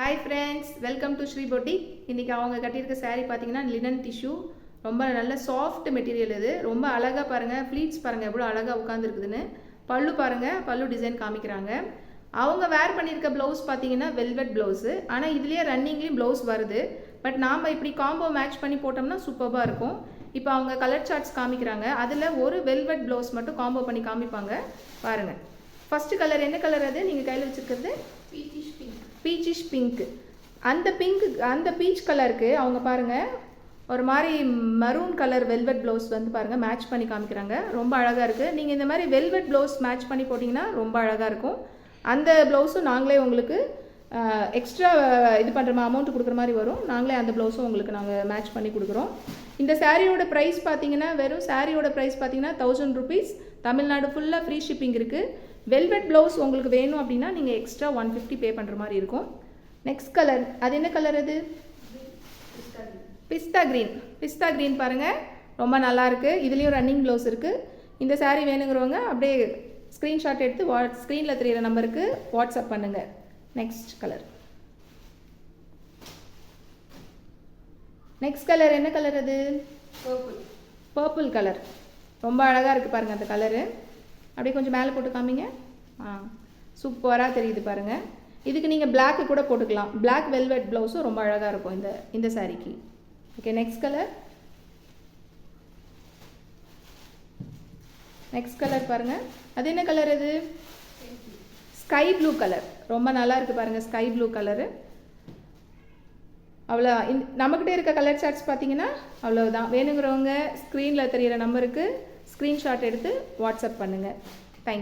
Hi friends, welcome to Sri boutique. இன்றைக்கி அவங்க கட்டியிருக்க saree பார்த்தீங்கன்னா லினன் டிஷ்யூ. ரொம்ப நல்ல சாஃப்ட் மெட்டீரியல். இது ரொம்ப அழகாக பாருங்கள். ஃப்ளீட்ஸ் பாருங்கள் எவ்வளோ அழகாக உட்காந்துருக்குதுன்னு. பல்லு பாருங்கள், பல்லு டிசைன் காமிக்கிறாங்க. அவங்க வேர் பண்ணியிருக்க ப்ளவுஸ் பார்த்தீங்கன்னா வெல்வெட் ப்ளவுஸு. ஆனால் இதுலேயே ரன்னிங்லேயும் ப்ளவுஸ் வருது. பட் நாம் இப்படி காம்போ மேட்ச் பண்ணி போட்டோம்னா சூப்பராக இருக்கும். இப்போ அவங்க கலர் சார்ட்ஸ் காமிக்கிறாங்க. அதில் ஒரு வெல்வெட் ப்ளவுஸ் மட்டும் காம்போ பண்ணி காமிப்பாங்க பாருங்கள். ஃபஸ்ட்டு கலர் என்ன கலர்? அது நீங்கள் கையில் வச்சுருக்கிறது பீச்சிஷ் பிங்க். அந்த பீச் கலருக்கு அவங்க பாருங்கள் ஒரு மாதிரி மரூன் கலர் வெல்வெட் ப்ளவுஸ் வந்து பாருங்கள் மேட்ச் பண்ணி காமிக்கிறாங்க. ரொம்ப அழகாக இருக்குது. நீங்கள் இந்த மாதிரி வெல்வெட் ப்ளவுஸ் மேட்ச் பண்ணி போட்டிங்கன்னா ரொம்ப அழகாக இருக்கும். அந்த ப்ளவுஸும் நாங்களே உங்களுக்கு எக்ஸ்ட்ரா இது பண்ணுற மாதிரி அமௌண்ட் கொடுக்குற மாதிரி வரும். நாங்களே அந்த ப்ளவுஸும் உங்களுக்கு நாங்கள் மேட்ச் பண்ணி கொடுக்குறோம். இந்த சாரியோட ப்ரைஸ் பார்த்தீங்கன்னா வெறும் சாரியோட ப்ரைஸ் பார்த்தீங்கன்னா 1000 rupees. தமிழ்நாடு ஃபுல்லாக ஃப்ரீ ஷிப்பிங் இருக்குது. வெல்வெட் ப்ளவுஸ் உங்களுக்கு வேணும் அப்படின்னா நீங்கள் எக்ஸ்ட்ரா 150 பே பண்ணுற மாதிரி இருக்கும். நெக்ஸ்ட் கலர், அது என்ன கலர்? அது பிஸ்தா க்ரீன் பாருங்கள், ரொம்ப நல்லாயிருக்கு. இதுலேயும் ரன்னிங் ப்ளவுஸ் இருக்குது. இந்த சாரீ வேணுங்கிறவங்க அப்படியே ஸ்க்ரீன்ஷாட் எடுத்து ஸ்க்ரீனில் தெரியிற நம்பருக்கு வாட்ஸ்அப் பண்ணுங்கள். நெக்ஸ்ட் கலர் என்ன கலர்? அது பர்பிள் கலர். ரொம்ப அழகாக இருக்குது பாருங்கள் அந்த கலரு. அப்படியே கொஞ்சம் மேலே போட்டு காமிங்க. சூப்பராக தெரியுது பாருங்கள். இதுக்கு நீங்கள் பிளாக்கு கூட போட்டுக்கலாம். பிளாக் வெல்வெட் ப்ளவுஸும் ரொம்ப அழகாக இருக்கும் இந்த சாரீக்கு. ஓகே, நெக்ஸ்ட் கலர் பாருங்கள். அது என்ன கலர்? அது ஸ்கை ப்ளூ கலர். ரொம்ப நல்லா இருக்குது பாருங்கள், ஸ்கை ப்ளூ கலரு. அவ்வளோ நம்மக்கிட்ட இருக்க கலர் சார்ட்ஸ் பார்த்தீங்கன்னா அவ்வளோதான். வேணுங்கிறவங்க ஸ்க்ரீனில் தெரிகிற நம்பருக்கு ஸ்க்ரீன்ஷாட் எடுத்து வாட்ஸ்அப் பண்ணுங்கள். தேங்க்யூ.